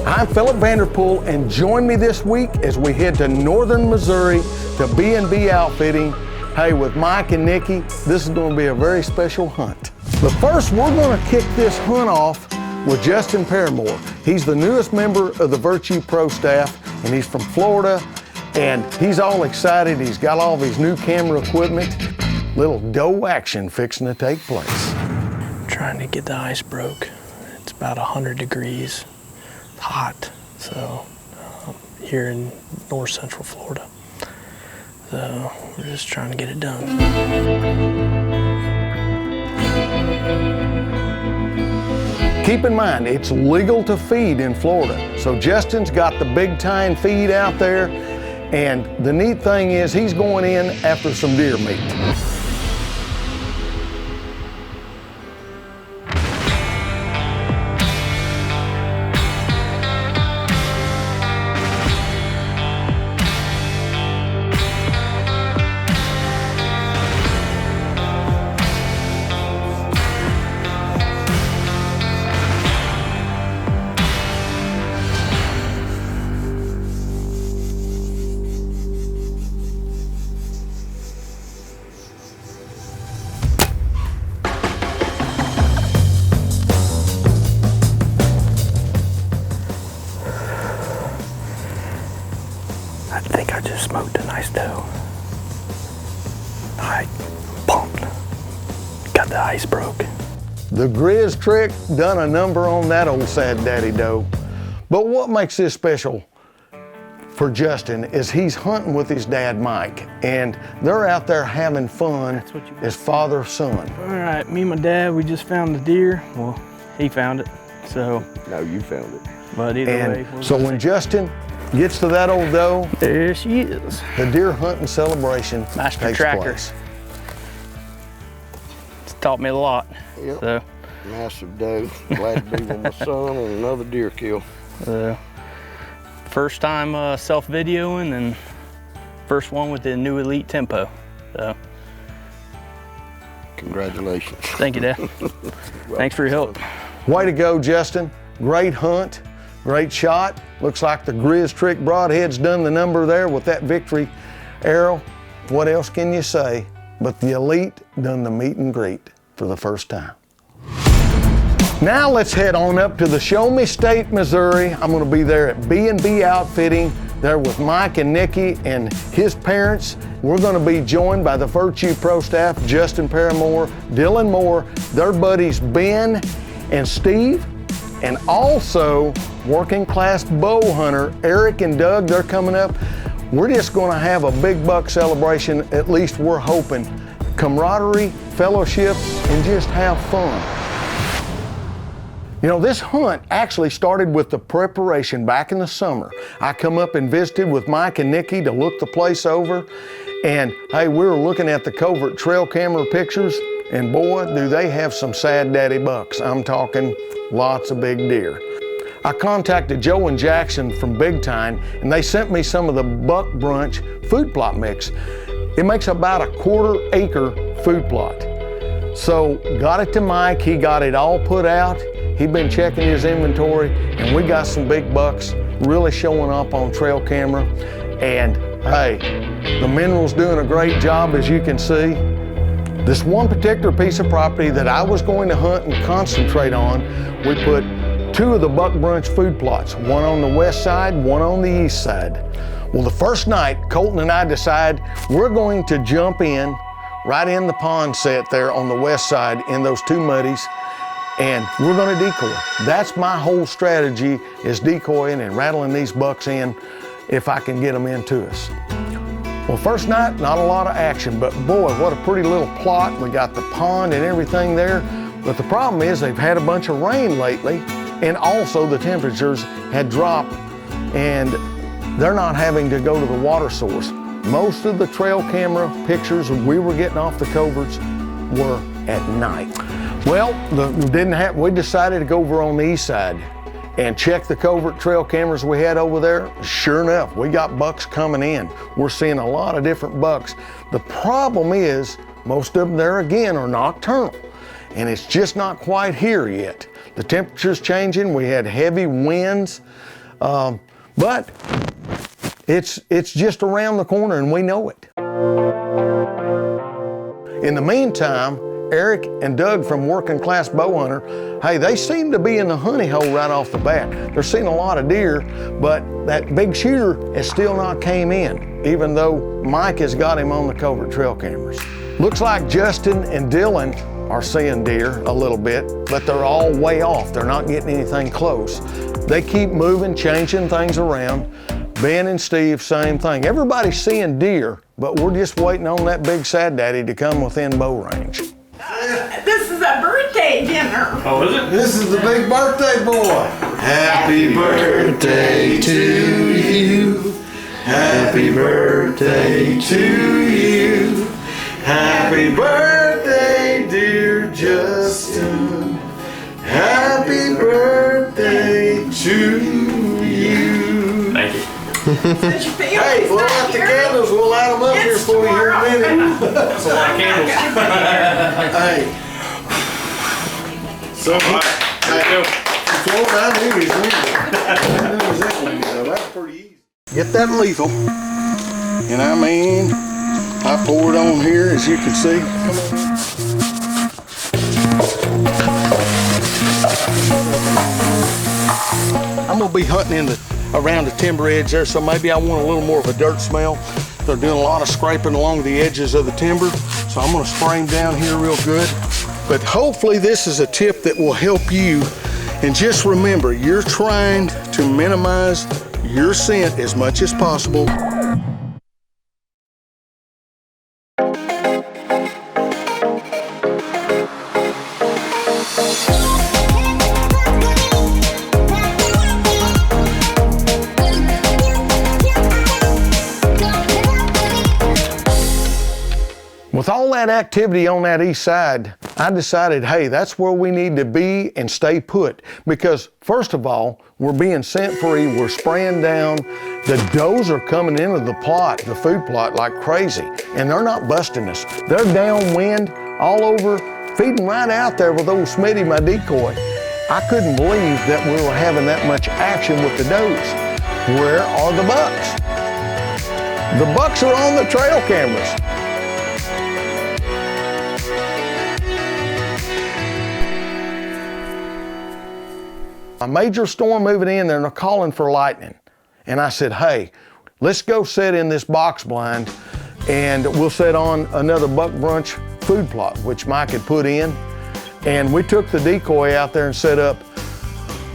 I'm Philip Vanderpool, and join me this week as we head to northern Missouri to B&B Outfitting. Hey, with Mike and Nikki, this is going to be a very special hunt. But first, we're going to kick this hunt off with Justin Paramore. He's the newest member of the Virtue Pro staff, and he's from Florida, and he's all excited. He's got all of his new camera equipment. Little doe action fixing to take place. Trying to get the ice broke. It's about 100 degrees. It's hot, so here in north central Florida. So we're just trying to get it done. Keep in mind, it's legal to feed in Florida. So Justin's got the big tine feed out there, and the neat thing is he's going in after some deer meat. I think I just smoked a nice doe. I'm pumped. Got the ice broke. The Grizz trick done a number on that old sad daddy doe. But what makes this special for Justin is he's hunting with his dad, Mike, and they're out there having fun as father-son. All right, me and my dad, we just found the deer. Well, he found it, so. No, you found it. But either way. So when Justin gets to that old doe, there she is. the deer hunting celebration Master takes tracker. place. It's taught me a lot. Yep. So, Massive doe. Glad to be with my son on another deer kill. first time self-videoing and first one with the new Elite Tempo. So. Congratulations. Thank you, Dad. Thanks for your help. Way to go, Justin. Great hunt, great shot. Looks like the Grizz trick broadhead's done the number there with that victory arrow. What else can you say? But the Elite done the meet and greet for the first time. Now let's head on up to the Show Me State, Missouri. I'm gonna be there at B&B Outfitting, there with Mike and Nikki and his parents. We're gonna be joined by the Virtue Pro staff, Justin Paramore, Dylan Moore, their buddies Ben and Steve, and also working class bow hunter Eric and Doug. They're coming up. We're just gonna have a big buck celebration, at least we're hoping. Camaraderie, fellowship, and just have fun. You know, this hunt actually started with the preparation back in the summer. I come up and visited with Mike and Nikki to look the place over, and hey, we were looking at the covert trail camera pictures, and boy, do they have some sad daddy bucks. I'm talking lots of big deer. I contacted Joe and Jackson from Big Tine, and they sent me some of the Buck Brunch food plot mix. It makes about a 1/4 acre food plot. So got it to Mike, he got it all put out. He'd been checking his inventory, and we got some big bucks really showing up on trail camera. And hey, the mineral's doing a great job, as you can see. This one particular piece of property that I was going to hunt and concentrate on, we put 2 of the Buck Brunch food plots, one on the west side, one on the east side. Well, the first night, Colton and I decide we're going to jump in right in the pond set there on the west side in those 2 muddies, and we're gonna decoy. That's my whole strategy, is decoying and rattling these bucks in if I can get them into us. Well, first night, not a lot of action, but boy, what a pretty little plot. We got the pond and everything there, but the problem is they've had a bunch of rain lately, and also the temperatures had dropped, and they're not having to go to the water source. Most of the trail camera pictures we were getting off the coverts were at night. Well, we decided to go over on the east side and check the covert trail cameras we had over there. Sure enough, we got bucks coming in. We're seeing a lot of different bucks. The problem is, most of them there again are nocturnal, and it's just not quite here yet. The temperature's changing. We had heavy winds, but it's just around the corner and we know it. In the meantime, Eric and Doug from Working Class Bow Hunter, hey, they seem to be in the honey hole right off the bat. They're seeing a lot of deer, but that big shooter has still not came in, even though Mike has got him on the covert trail cameras. Looks like Justin and Dylan are seeing deer a little bit, but they're all way off. They're not getting anything close. They keep moving, changing things around. Ben and Steve, same thing. Everybody's seeing deer, but we're just waiting on that big sad daddy to come within bow range. This is a birthday dinner. Oh, is it? This is the big birthday boy. Happy birthday to you. Happy birthday to you. Happy birthday, dear Justin. Happy birthday to you. Thank you. Hey, blow out the candles. We'll light them up here for you here in a minute. That's a lot of candles. Hey. So, that's pretty easy. Get that lethal. And I mean, I pour it on here, as you can see. I'm gonna be hunting around the timber edge there, so maybe I want a little more of a dirt smell. They're doing a lot of scraping along the edges of the timber, so I'm gonna spray them down here real good. But hopefully this is a tip that will help you. And just remember, you're trying to minimize your scent as much as possible. With all that activity on that east side, I decided, hey, that's where we need to be and stay put. Because first of all, we're being scent free, we're spraying down. The does are coming into the plot, the food plot, like crazy. And they're not busting us. They're downwind, all over, feeding right out there with old Smitty, my decoy. I couldn't believe that we were having that much action with the does. Where are the bucks? The bucks are on the trail cameras. A major storm moving in there and they're calling for lightning. And I said, hey, let's go sit in this box blind and we'll set on another buck brunch food plot, which Mike had put in. And we took the decoy out there and set up.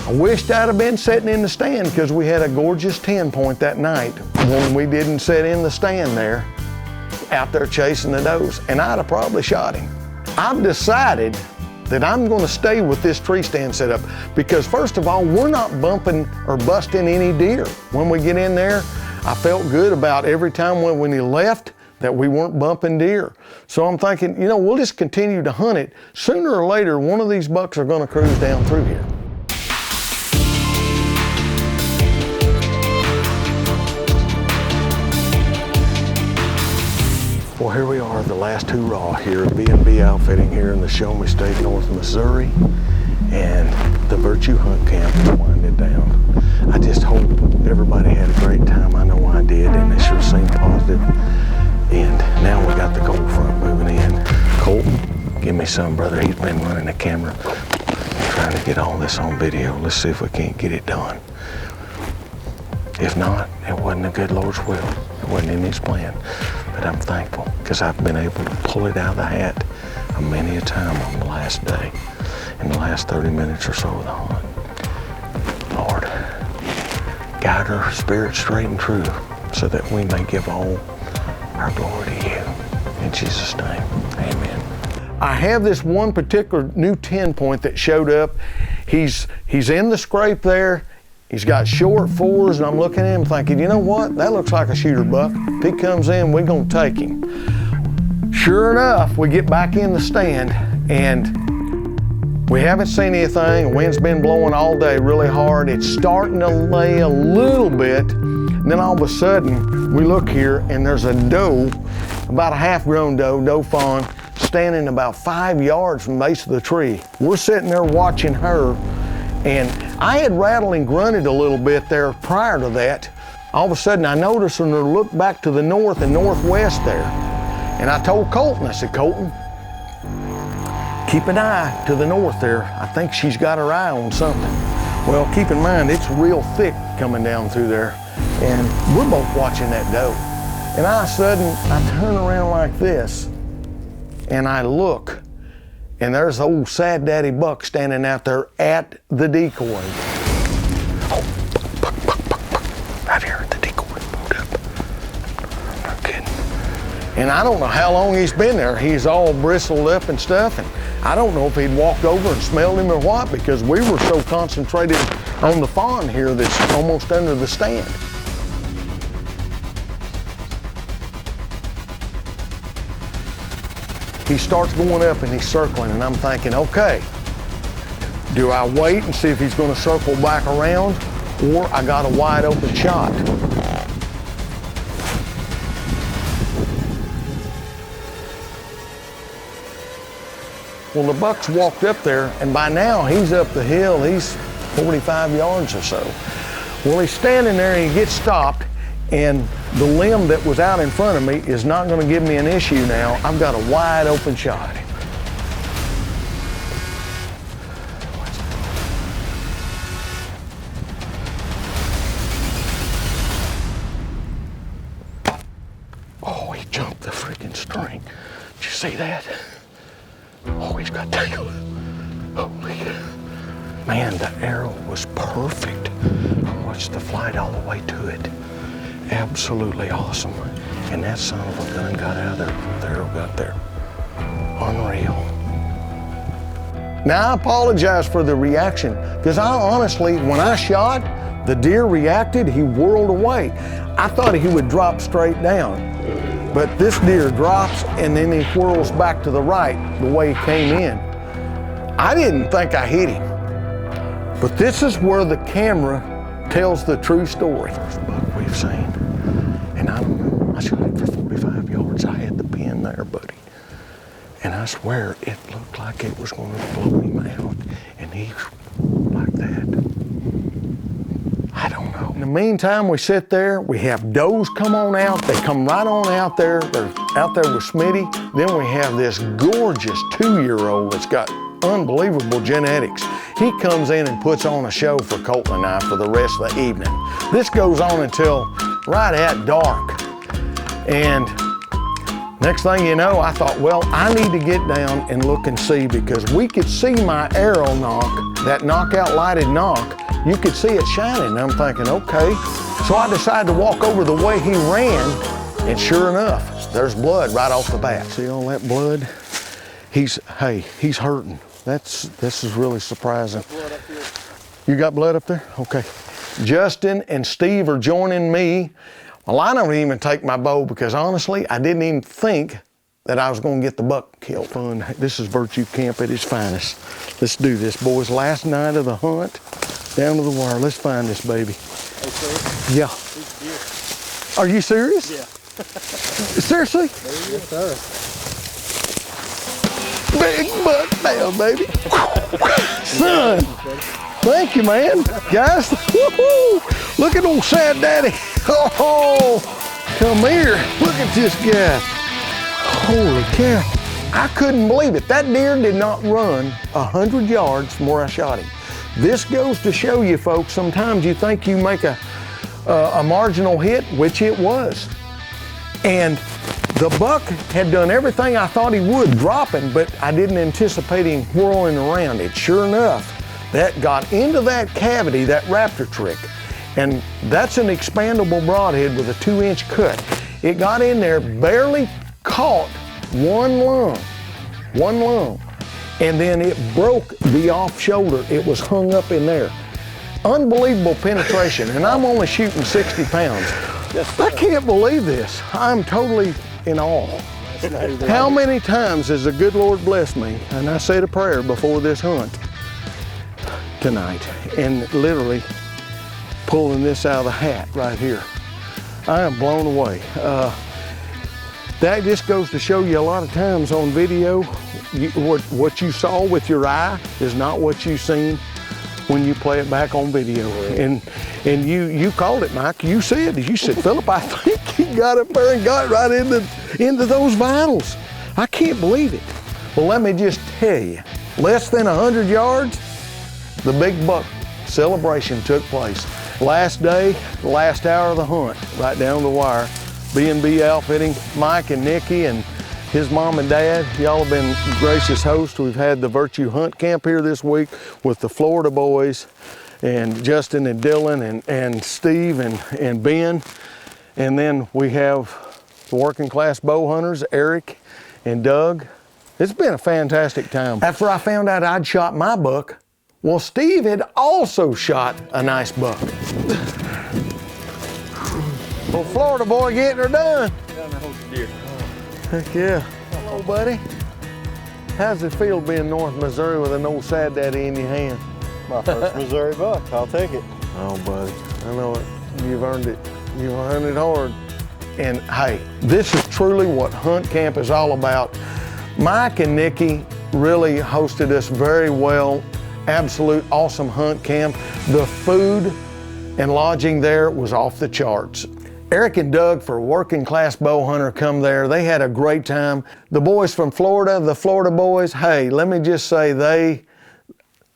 I wished I'd have been sitting in the stand because we had a gorgeous 10 point that night when we didn't sit in the stand there, out there chasing the does, and I'd have probably shot him. I've decided that I'm going to stay with this tree stand setup because first of all, we're not bumping or busting any deer. When we get in there, I felt good about every time when we left that we weren't bumping deer. So I'm thinking, you know, we'll just continue to hunt it. Sooner or later, one of these bucks are going to cruise down through here. Well, here we are, the last hurrah here at B&B Outfitting here in the Show Me State, North Missouri, and the Virtue Hunt Camp is winding down. I just hope everybody had a great time. I know I did, and it sure seemed positive. And now we got the cold front moving in. Colton, give me some, brother. He's been running the camera, trying to get all this on video. Let's see if we can't get it done. If not, it wasn't a good Lord's will. It wasn't in His plan. But I'm thankful because I've been able to pull it out of the hat many a time on the last day, in the last 30 minutes or so of the hunt. Lord, guide our spirit straight and true so that we may give all our glory to You. In Jesus' name, amen. I have this one particular new 10 point that showed up. He's in the scrape there. He's got short fours, and I'm looking at him thinking, you know what? That looks like a shooter buck. If he comes in, we're gonna take him. Sure enough, we get back in the stand, and we haven't seen anything. The wind's been blowing all day really hard. It's starting to lay a little bit. And then all of a sudden, we look here, and there's a doe, about a half-grown doe fawn, standing about 5 yards from the base of the tree. We're sitting there watching her, and I had rattled and grunted a little bit there prior to that. All of a sudden I noticed her look back to the north and northwest there. And I told Colton, I said, Colton, keep an eye to the north there. I think she's got her eye on something. Well, keep in mind, it's real thick coming down through there. And we're both watching that doe. And all of a sudden, I turn around like this, and I look, and there's the old sad daddy buck standing out there at the decoy. Oh, buck, right here at the decoy, pulled up. I'm not kidding. And I don't know how long he's been there. He's all bristled up and stuff, and I don't know if he'd walked over and smelled him or what, because we were so concentrated on the fawn here that's almost under the stand. He starts going up and he's circling, and I'm thinking, okay, do I wait and see if he's going to circle back around, or I got a wide open shot? Well, the buck's walked up there, and by now he's up the hill. He's 45 yards or so. Well, he's standing there and he gets stopped, and the limb that was out in front of me is not going to give me an issue now. I've got a wide open shot. Oh, he jumped the freaking string. Did you see that? Oh, he's got tail. Holy man, the arrow was perfect. I watched the flight all the way to it. Absolutely awesome. And that son of a gun got out of there. The arrow got there. Unreal. Now, I apologize for the reaction, because I honestly, when I shot, the deer reacted, he whirled away. I thought he would drop straight down. But this deer drops and then he whirls back to the right the way he came in. I didn't think I hit him. But this is where the camera tells the true story. First buck we've seen. And I shot it for 45 yards. I had the pin there, buddy. And I swear it looked like it was going to blow him out. And he's like that. I don't know. In the meantime, we sit there, we have does come on out, they come right on out there, they're out there with Smitty. Then we have this gorgeous 2-year-old that's got unbelievable genetics. He comes in and puts on a show for Colton and I for the rest of the evening. This goes on until right at dark. And next thing you know, I thought, well, I need to get down and look and see, because we could see my arrow knock, that knockout lighted knock. You could see it shining. I'm thinking, okay. So I decided to walk over the way he ran, and sure enough, there's blood right off the bat. See all that blood? He's hurting. This is really surprising. You got blood up there? Okay. Justin and Steve are joining me. Well, I don't even take my bow, because honestly, I didn't even think that I was going to get the buck killed. Fun. This is Virtue Camp at its finest. Let's do this, boys. Last night of the hunt, down to the wire. Let's find this baby. Okay. Yeah. Are you serious? Yeah. Seriously? Yes, sir. Big buck down, baby. Son, thank you, man. Guys, woohoo! Look at old sad daddy. Oh, come here. Look at this guy. Holy cow. I couldn't believe it. That deer did not run 100 yards from where I shot him. This goes to show you, folks, sometimes you think you make a marginal hit, which it was. And the buck had done everything I thought he would, dropping, but I didn't anticipate him whirling around it. Sure enough, that got into that cavity, that raptor trick. And that's an expandable broadhead with a 2-inch cut. It got in there, barely caught one lung, and then it broke the off shoulder. It was hung up in there. Unbelievable penetration, and I'm only shooting 60 pounds. I can't believe this. I'm totally in awe. How many times has the good Lord blessed me? And I said a prayer before this hunt tonight, and literally pulling this out of the hat right here. I am blown away. that just goes to show you a lot of times on video, what you saw with your eye is not what you seen when you play it back on video. And you called it, Mike. You said, Philip, I think he got up there and got right into those vitals. I can't believe it. Well, let me just tell you, less than 100 yards, the big buck celebration took place. Last day, last hour of the hunt, right down the wire. B&B Outfitting, Mike and Nikki and his mom and dad, y'all have been gracious hosts. We've had the Virtue Hunt Camp here this week with the Florida boys and Justin and Dylan and Steve and Ben. And then we have the working class bow hunters, Eric and Doug. It's been a fantastic time. After I found out I'd shot my buck, well, Steve had also shot a nice buck. Well, Florida boy getting her done. Down there, hold your deer. Heck yeah. Hello, buddy. How's it feel being North Missouri with an old sad daddy in your hand? My first Missouri buck. I'll take it. Oh, buddy, I know it. You've earned it. You've earned it hard. And hey, this is truly what Hunt Camp is all about. Mike and Nikki really hosted us very well. Absolute awesome hunt camp. The food and lodging there was off the charts. Eric and Doug, for Working Class Bow Hunter, come there. They had a great time. The boys from Florida, the Florida boys, hey, let me just say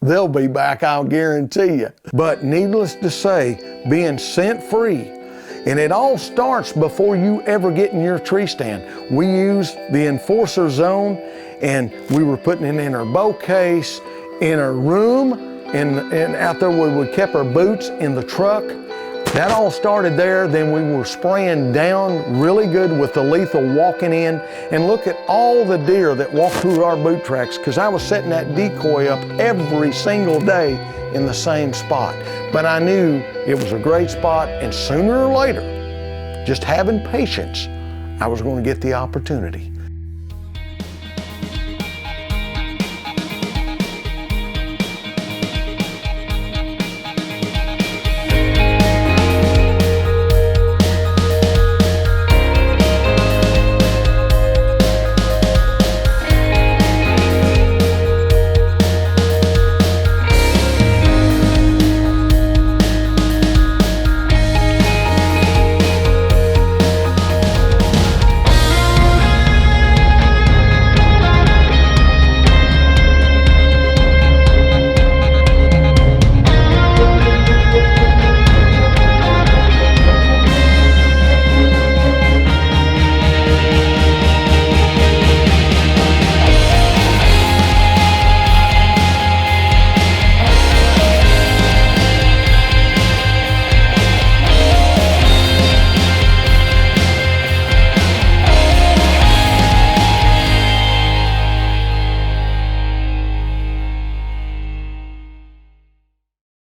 they'll be back, I'll guarantee you. But needless to say, being scent free, and it all starts before you ever get in your tree stand. We used the Enforcer Zone, and we were putting it in our bow case, in our room, and out there we kept our boots in the truck. That all started there. Then we were spraying down really good with the lethal walking in. And look at all the deer that walked through our boot tracks, because I was setting that decoy up every single day in the same spot. But I knew it was a great spot, and sooner or later, just having patience, I was going to get the opportunity.